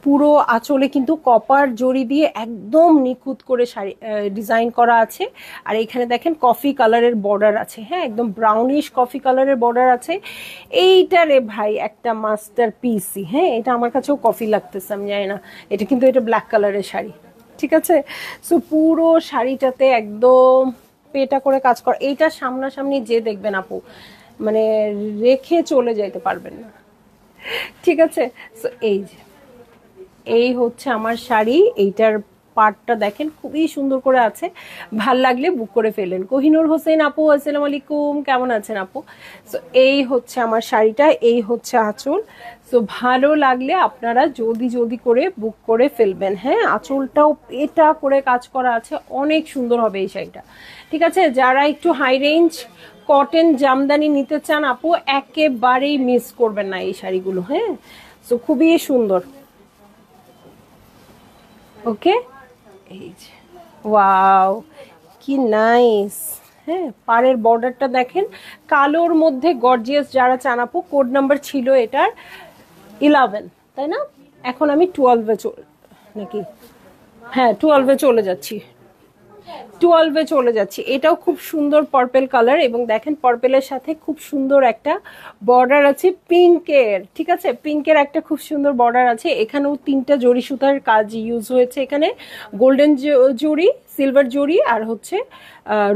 পুরো আঁচলে কিন্তু কপার জড়ি দিয়ে একদম নিখুঁত করে শাড়ি ডিজাইন করা আছে। আর এখানে দেখেন কফি কালারের বর্ডার আছে। হ্যাঁ, একদম ব্রাউনিশ কফি কালারের বর্ডার আছে। এইটা রে ভাই একটা মাস্টার পিসই। হ্যাঁ, এটা আমার কাছেও কফি লাগতেছে, আমি জানি না, এটা কিন্তু এটা ব্ল্যাক কালারের শাড়ি। ঠিক আছে, সো পুরো শাড়িটাতে একদম পেটা করে কাজ কর। এইটা সামনাসামনি যে দেখবেন আপু, মানে রেখে চলে যেতে পারবেন না। ঠিক আছে, সো এই যে এই হচ্ছে আমার শাড়ি। এইটার পার্টটা দেখেন খুবই সুন্দর করে আছে। ভাল লাগলে বুক করে ফেলেন। কোহিনুর হোসেন আপু, আসসালামু আলাইকুম, কেমন আছেন আপু? সো এই হচ্ছে আমার শাড়িটা, এই হচ্ছে আঁচল। সো ভালো লাগলে আপনারা জলদি জলদি করে বুক করে ফেলবেন। হ্যাঁ, আঁচলটাও এটা করে কাজ করা আছে, অনেক সুন্দর হবে এই শাড়িটা। ঠিক আছে, যারা একটু হাই রেঞ্জ কটন জামদানি নিতে চান আপু, একেবারেই মিস করবেন না এই শাড়িগুলো। হ্যাঁ, সো খুবই সুন্দর। ওকে, এই যে ওয়াও, কি নাইস। হ্যাঁ, পাড়ের বর্ডারটা দেখেন, কালোর মধ্যে গর্জিয়াস। যারা চান আপু, কোড নাম্বার ছিল এটার 11, তাই না? এখন আমি 12-এ নাকি, হ্যাঁ 12-এ চলে যাচ্ছি। 12-এ চলে যাচ্ছি। এটাও খুব সুন্দর পার্পল কালার, এবং দেখেন পার্পলের সাথে খুব সুন্দর একটা বর্ডার আছে পিঙ্কের, ঠিক আছে, পিঙ্কের একটা খুব সুন্দর বর্ডার আছে। এখানেও 3টা জরি সুতার কাজ ইউজ হয়েছে, এখানে গোল্ডেন জরি, সিলভার জরি আর হচ্ছে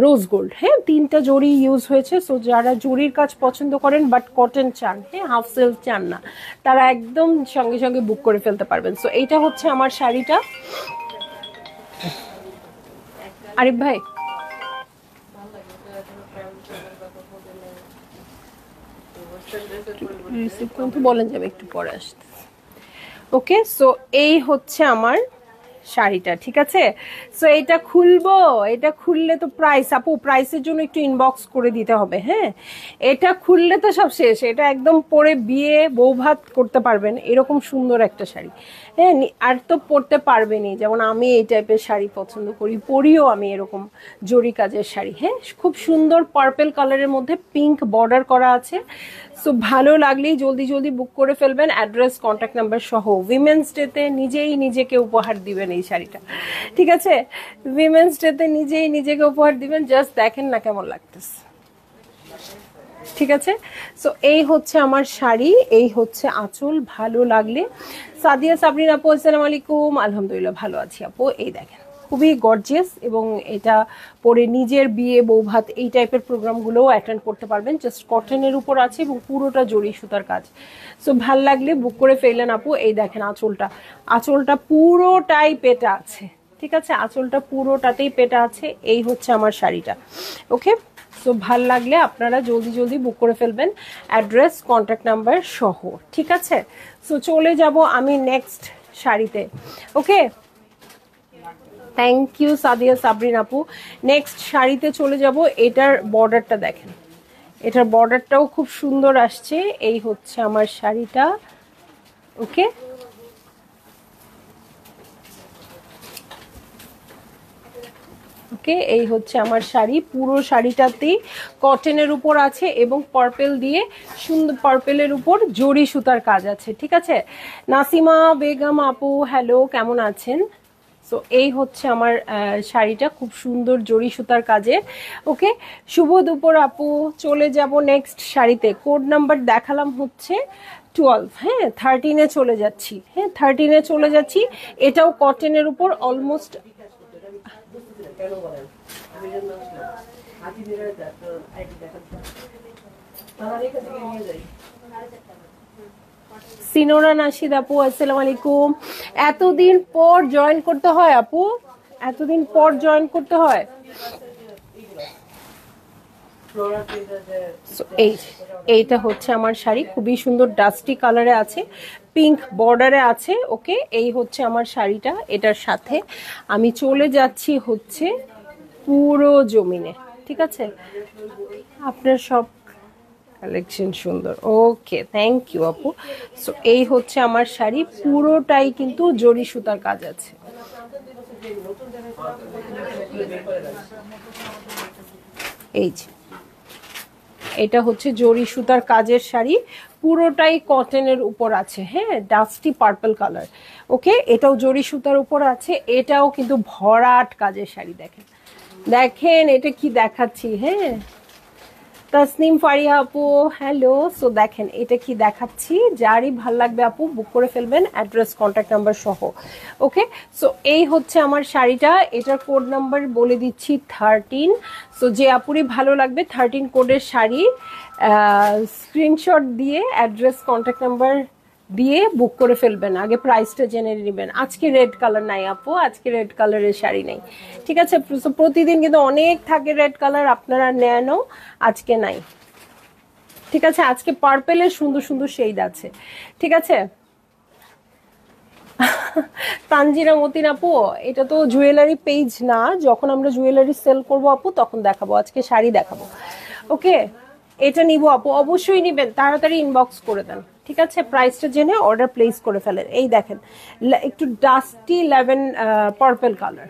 রোজ গোল্ড। হ্যাঁ, 3টা জরি ইউজ হয়েছে। সো যারা জরির কাজ পছন্দ করেন বাট কটন চান, হ্যাঁ হাফ সিল্ক চান না, তারা একদম সঙ্গে সঙ্গে বুক করে ফেলতে পারবেন। সো এইটা হচ্ছে আমার শাড়িটা। আরিফ ভাই রিসিভ করুন তো, বলেন যাবে একটু পরে আসতে। ওকে, সো এই হচ্ছে আমার শাড়িটা, ঠিক আছে। সো এটা খুলবো, এটা খুললে তো প্রাইস, আপু প্রাইসের জন্য একটু ইনবক্স করে দিতে হবে। হ্যাঁ, এটা খুললে তো সব শেষ, এটা একদম পরে বিয়ে বৌভাত করতে পারবেন এরকম সুন্দর একটা শাড়ি। হ্যাঁ, আর তো পরতে পারবেনই, যেমন আমি এই টাইপের শাড়ি পছন্দ করি, পরিও আমি এরকম জরি কাজের শাড়ি। হ্যাঁ, খুব সুন্দর পার্পল কালারের মধ্যে পিঙ্ক বর্ডার করা আছে। সো ভালো লাগলেই জলদি জলদি বুক করে ফেলবেন, অ্যাড্রেস কন্ট্যাক্ট নাম্বার সহ। উইমেন্স ডেতে নিজেই নিজেকে উপহার দিবেন এই শাড়িটা, ঠিক আছে। উইমেন্স ডেতে নিজেই নিজেকে উপহার দিবেন, জাস্ট দেখেন না কেমন লাগতেছে, ঠিক আছে। সো এই হচ্ছে আমার শাড়ি, এই হচ্ছে আঁচল। ভালো লাগলে সাদিয়া সাবরিন আপু আসসালামু আলাইকুম, আলহামদুলিল্লাহ ভালো আছি আপু। এই দেখেন খুবই গর্জিয়াস, এবং এটা পরে নিজের বিয়ে বৌভাত এই টাইপের প্রোগ্রামগুলোও অ্যাটেন্ড করতে পারবেন। জাস্ট কটনের উপর আছে এবং পুরোটা জরি সুতার কাজ। সো ভাল লাগলে বুক করে ফেললেন আপু। এই দেখেন আঁচলটা, আঁচলটা পুরোটাই পেটা আছে, ঠিক আছে, আঁচলটা পুরোটাতেই পেটা আছে। এই হচ্ছে আমার শাড়িটা, ওকে। সো ভাল লাগলে আপনারা জলদি জলদি বুক করে ফেলবেন, অ্যাড্রেস কন্ট্যাক্ট নাম্বার সহ, ঠিক আছে। সো চলে যাব আমি নেক্সট শাড়িতে, ওকে। থ্যাংক ইউ সাদিয়া সাবরিন আপু। নেক্সট শাড়িতে চলে যাব। এটার বর্ডারটা দেখেন, এটার বর্ডারটাও খুব সুন্দর আসছে। এই হচ্ছে আমার শাড়িটা, ওকে। ওকে, এই হচ্ছে আমার শাড়ি। পুরো শাড়িটাতেই কটনের উপর আছে এবং পার্পল দিয়ে সুন্দর, পার্পলের উপর জরি সুতার কাজ আছে, ঠিক আছে। নাসিমা বেগম আপু হ্যালো, কেমন আছেন? সো এই হচ্ছে আমার শাড়িটা, খুব সুন্দর জরি সুতার কাজে, ওকে। শুভ দুপুর আপু। চলে যাব নেক্সট শাড়িতে। কোড নাম্বার দেখালাম হচ্ছে 12, হ্যাঁ 13-এ চলে যাচ্ছি, হ্যাঁ 13-এ চলে যাচ্ছি। এটাও কটনের উপর অলমোস্ট। সিনোরা নাশিদ আপু আসসালামু আলাইকুম। এতদিন পর জয়েন করতে হয় আপু, এতদিন পর জয়েন করতে হয়। এইটা হচ্ছে আমার শাড়ি, খুবই সুন্দর ডাস্টি কালারে আছে, পিঙ্ক বর্ডারে আছে, ওকে। এই হচ্ছে আমার শাড়িটা। এটার সাথে আমি চলে যাচ্ছি হচ্ছে পুরো জমিনে, ঠিক আছে। আপনার সব কালেকশন সুন্দর, ওকে, থ্যাংক ইউ আপু। সো এই হচ্ছে আমার শাড়ি, পুরোটাই কিন্তু জরি সুতার কাজ আছে। এই যে এটা হচ্ছে জরি সুতার কাজের শাড়ি, পুরোটাই কটনের উপর আছে, হ্যাঁ ডাস্টি পার্পল কালার, ওকে। এটাও জরি সুতার উপর আছে, এটাও কিন্তু ভরাট কাজের শাড়ি। দেখেন দেখেন এটা কি দেখাচ্ছি, হ্যাঁ তাসনিম ফারিয়া আপু হ্যালো। সো দেখেন এটা কি দেখাচ্ছি, যারই ভাল লাগবে আপু বুক করে ফেলবেন, অ্যাড্রেস কন্ট্যাক্ট নাম্বার সহ, ওকে। সো এই হচ্ছে আমার শাড়িটা। এটার কোড নাম্বার বলে দিচ্ছি 13। সো যে আপুরই ভালো লাগবে 13 কোডের শাড়ি স্ক্রিনশট দিয়ে অ্যাড্রেস কন্ট্যাক্ট নাম্বার দিয়ে বুক করে ফেলবেন, আগে প্রাইসটা জেনে নেবেন। আজকে রেড কালার নাই আপু, আজকে রেড কালারের শাড়ি নেই, ঠিক আছে। প্রতিদিন কিন্তু অনেক থাকে রেড কালার, আপনারা নেনও, আজকে নাই, ঠিক আছে। আজকে পার্পেলের সুন্দর সুন্দর শেড আছে, ঠিক আছে। তানজিরা মতিন আপু, এটা তো জুয়েলারি পেজ না, যখন আমরা জুয়েলারি সেল করবো আপু তখন দেখাবো, আজকে শাড়ি দেখাবো, ওকে। এটা নিব আপু, অবশ্যই নিবেন, তাড়াতাড়ি ইনবক্স করে দেন, ঠিক আছে। প্রাইসটা জেনে অর্ডার প্লেস করে ফেলেন। এই দেখেন একটু ডাস্টি লেভেন পার্পল কালার,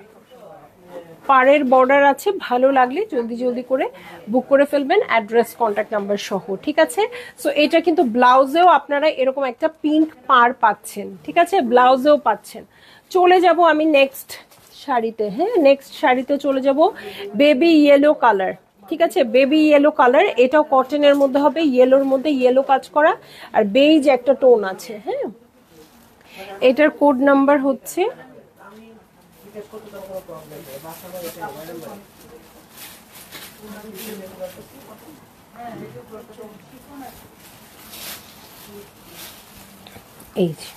পাড়ের বর্ডার আছে, ভালো লাগলে জলদি জলদি করে বুক করে ফেলবেন, অ্যাড্রেস কন্ট্যাক্ট নাম্বার সহ, ঠিক আছে। সো এটা কিন্তু ব্লাউজেও আপনারা এরকম একটা পিঙ্ক পাড় পাচ্ছেন, ঠিক আছে, ব্লাউজেও পাচ্ছেন। চলে যাব আমি নেক্সট শাড়িতে, হ্যাঁ নেক্সট শাড়িতে চলে যাব, বেবি ইয়েলো কালার। ঠিক আছে, বেবি ইয়েলো কালার, এটাও কটনের মধ্যে হবে, ইয়েলোর মধ্যে ইয়েলো কাজ করা আর বেইজ একটা টোন আছে। হ্যাঁ, এটার কোড নাম্বার হচ্ছে এই যে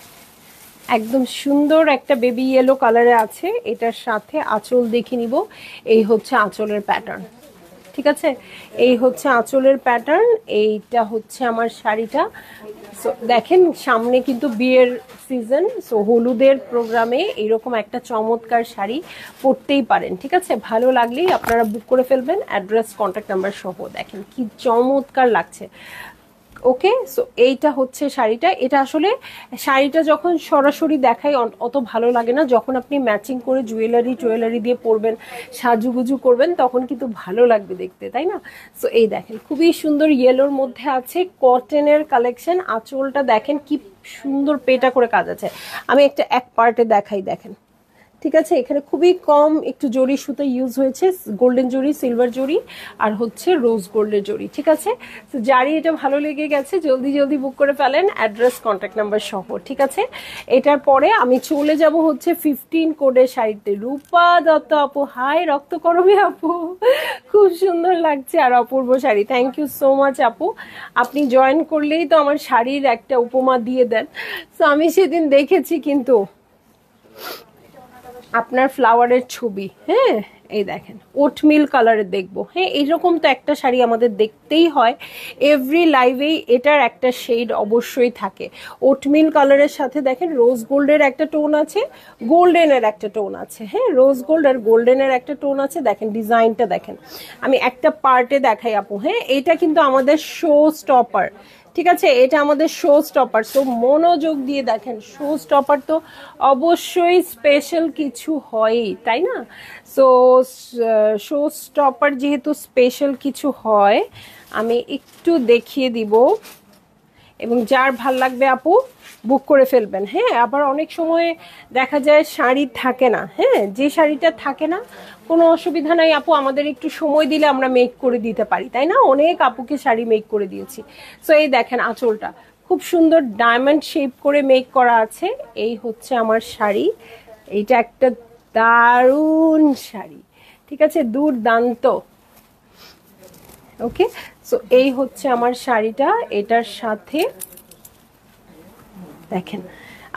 একদম সুন্দর একটা বেবি ইয়েলো কালারে আছে। এটার সাথে আঁচল দেখে নিব, এই হচ্ছে আঁচলের প্যাটার্ন। ঠিক আছে, এই হচ্ছে আঁচলের প্যাটার্ন, এইটা হচ্ছে আমার শাড়িটা। সো দেখেন সামনে কিন্তু বিয়ের সিজন, সো হলুদের প্রোগ্রামে এরকম একটা চমৎকার শাড়ি পরতেই পারেন। ঠিক আছে, ভালো লাগলেই আপনারা বুক করে ফেলবেন, অ্যাড্রেস কন্ট্যাক্ট নাম্বার সহ। দেখেন কি চমৎকার লাগছে। ওকে, সো এইটা হচ্ছে শাড়িটা। এটা আসলে শাড়িটা যখন সরাসরি দেখাই অত ভালো লাগে না, যখন আপনি ম্যাচিং করে জুয়েলারি দিয়ে পরবেন, সাজুগুজু করবেন, তখন কিন্তু ভালো লাগবে দেখতে, তাই না? সো এই দেখেন খুবই সুন্দর ইয়েলোর মধ্যে আছে, কটনের কালেকশন। আঁচলটা দেখেন কি সুন্দর পেটা করে কাজ আছে। আমি এক পার্টে দেখাই, দেখেন। ঠিক আছে, এখানে খুবই কম একটু জরি সুতা ইউজ হয়েছে, গোল্ডেন জরি, সিলভার জরি আর হচ্ছে রোজ গোল্ডের জরি। ঠিক আছে, তো যারই এটা ভালো লেগে গেছে জলদি জলদি বুক করে ফেলেন, অ্যাড্রেস কন্ট্যাক্ট নাম্বার সহ। ঠিক আছে, এটার পরে আমি চলে যাব হচ্ছে 15 কোডের শাড়িতে। রূপা দত্ত আপু, হাই রক্তকরমী আপু, খুব সুন্দর লাগছে আর অপূর্ব sari. Thank you so much আপু, আপনি জয়েন করলেই তো আমার শাড়ির একটা উপমা দিয়ে দেন। তো আমি সেদিন দেখেছি কিন্তু আপনার ফ্লাওয়ারের ছবি, হ্যাঁ এই দেখেন ওটমিল কালারের দেখবো। হ্যাঁ, এইরকম তো একটা শাড়ি আমাদের দেখতেই হয়, এভরি লাইভেই এটার একটা শেড অবশ্যই থাকে। ওটমিল কালারের সাথে দেখেন রোজ গোল্ডের একটা টোন আছে, গোল্ডেনের একটা টোন আছে। হ্যাঁ, রোজ গোল্ড আর গোল্ডেনের একটা টোন আছে। দেখেন ডিজাইনটা দেখেন, আমি একটা পার্টে দেখাই আপু। হ্যাঁ, এটা কিন্তু আমাদের শো স্টপার। ঠিক আছে, এটা আমাদের শো স্টপার, তো মনোযোগ দিয়ে দেখেন। শো স্টপার তো অবশ্যই স্পেশাল কিছু হয়ই, তাই না? সো শো স্টপার যেহেতু স্পেশাল কিছু হয়, আমি একটু দেখিয়ে দিব, এবং যার ভাল লাগবে আপু বুক করে ফেলবেন। হ্যাঁ, আবার অনেক সময় দেখা যায় শাড়ি থাকে না। হ্যাঁ, যে শাড়িটা থাকে না কোনো অসুবিধা নাই আপু, আমাদের একটু সময় দিলে আমরা মেক করে দিতে পারি, তাই না? অনেক আপুকে শাড়ি মেক করে দিয়েছি। সো এই দেখেন আঁচলটা খুব সুন্দর ডায়মন্ড শেপ করে মেক করা আছে। এই হচ্ছে আমার শাড়ি, এইটা একটা দারুণ শাড়ি। ঠিক আছে, দুর্দান্ত। ওকে, সো এই হচ্ছে আমার শাড়িটা। এটার সাথে দেখেন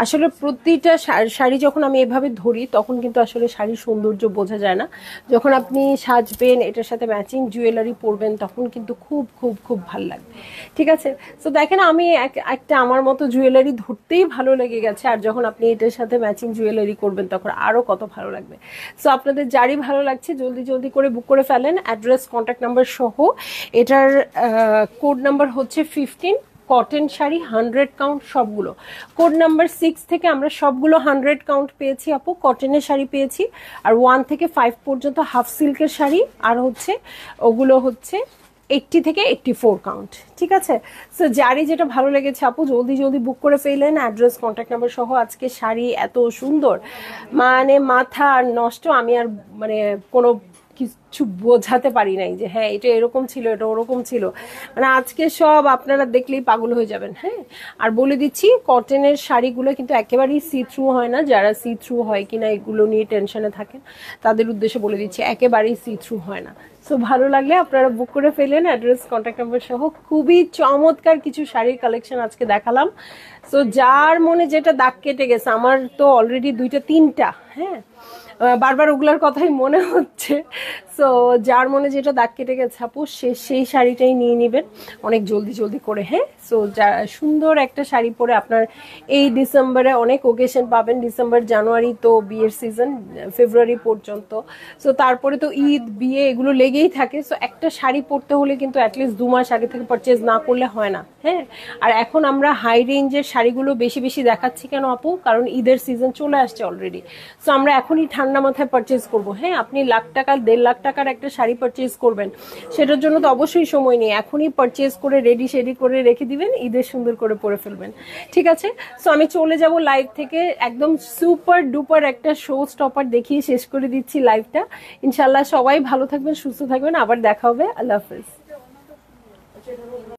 আসলে প্রতিটা শাড়ি যখন আমি এভাবে ধরি তখন কিন্তু আসলে শাড়ির সৌন্দর্য বোঝা যায় না। যখন আপনি সাজবেন, এটার সাথে ম্যাচিং জুয়েলারি পরবেন, তখন কিন্তু খুব খুব খুব ভালো লাগবে। ঠিক আছে, তো দেখেন আমি একটা আমার মতো জুয়েলারি ধরতেই ভালো লেগে গেছে, আর যখন আপনি এটার সাথে ম্যাচিং জুয়েলারি করবেন তখন আরও কত ভালো লাগবে। সো আপনাদের যারই ভালো লাগছে জলদি জলদি করে বুক করে ফেলেন, অ্যাড্রেস কন্ট্যাক্ট নাম্বার সহ। এটার কোড নাম্বার হচ্ছে 15। কটন শাড়ি 100 কাউন্ট সবগুলো। কোড নাম্বার 6 থেকে আমরা সবগুলো 100 কাউন্ট পেয়েছি আপু, কটনের শাড়ি পেয়েছি। আর 1 থেকে 5 পর্যন্ত হাফ সিল্কের শাড়ি, আর হচ্ছে ওগুলো হচ্ছে 80 থেকে 84 কাউন্ট। ঠিক আছে, সো যারই যেটা ভালো লেগেছে আপু জলদি জলদি বুক করে ফেলেন, অ্যাড্রেস কন্ট্যাক্ট নাম্বার সহ। আজকে শাড়ি এত সুন্দর, মানে মাথা আর নষ্ট, আমি আর মানে কোনো কিছু বোঝাতে পারি নাই যে হ্যাঁ এটা এরকম ছিল, এটা ওরকম ছিল। মানে আজকে সব আপনারা দেখলেই পাগল হয়ে যাবেন। হ্যাঁ, আর বলে দিচ্ছি কটনের শাড়িগুলো কিন্তু একেবারেই সি থ্রু হয় না। যারা সি থ্রু হয় কিনা এগুলো নিয়ে টেনশনে থাকেন তাদের উদ্দেশ্যে বলে দিচ্ছি একেবারেই সি থ্রু হয় না। সো ভালো লাগলে আপনারা বুক করে ফেলেন, অ্যাড্রেস কন্ট্যাক্ট নাম্বার সহ। খুবই চমৎকার কিছু শাড়ির কালেকশন আজকে দেখালাম। সো যার মনে যেটা দাগ কেটে গেছে, আমার তো অলরেডি 2টা 3টা, হ্যাঁ বারবার ওগুলোর কথাই মনে হচ্ছে। সো যার মনে যেটা দাগ কেটে গেছে আপু সেই শাড়িটাই নিয়ে নেবেন অনেক জলদি জলদি করে। হ্যাঁ, সো যা সুন্দর একটা শাড়ি পরে আপনার এই ডিসেম্বরে অনেক ওকেশন পাবেন। ডিসেম্বর জানুয়ারি তো বিয়ের সিজন, ফেব্রুয়ারি পর্যন্ত। সো তারপরে তো ঈদ বিয়ে এগুলো লেগেই থাকে। সো একটা শাড়ি পরতে হলে কিন্তু অ্যাটলিস্ট 2 মাস আগে থেকে পারচেজ না করলে হয় না। হ্যাঁ, আর এখন আমরা হাই রেঞ্জের শাড়িগুলো বেশি বেশি দেখাচ্ছি কেন আপু, কারণ ঈদের সিজন চলে আসছে অলরেডি। সো আমরা এখনই ঠান্ডা মাথায় পারচেজ করব। হ্যাঁ, আপনি লাখ টাকা 1.5 লাখ টাকার একটা শাড়ি পারচেজ করবেন, সেটার জন্য তো অবশ্যই সময় নেই, এখনই পারচেজ করে রেডি শেডি করে রেখে দিবেন, ঈদের সুন্দর করে পরে ফেলবেন। ঠিক আছে, সো আমি চলে যাব লাইভ থেকে, একদম সুপার ডুপার একটা শো স্টপার দেখিয়ে শেষ করে দিচ্ছি লাইভটা। ইনশাল্লাহ সবাই ভালো থাকবেন, সুস্থ থাকবেন, আবার দেখা হবে। আল্লাহ হাফেজ।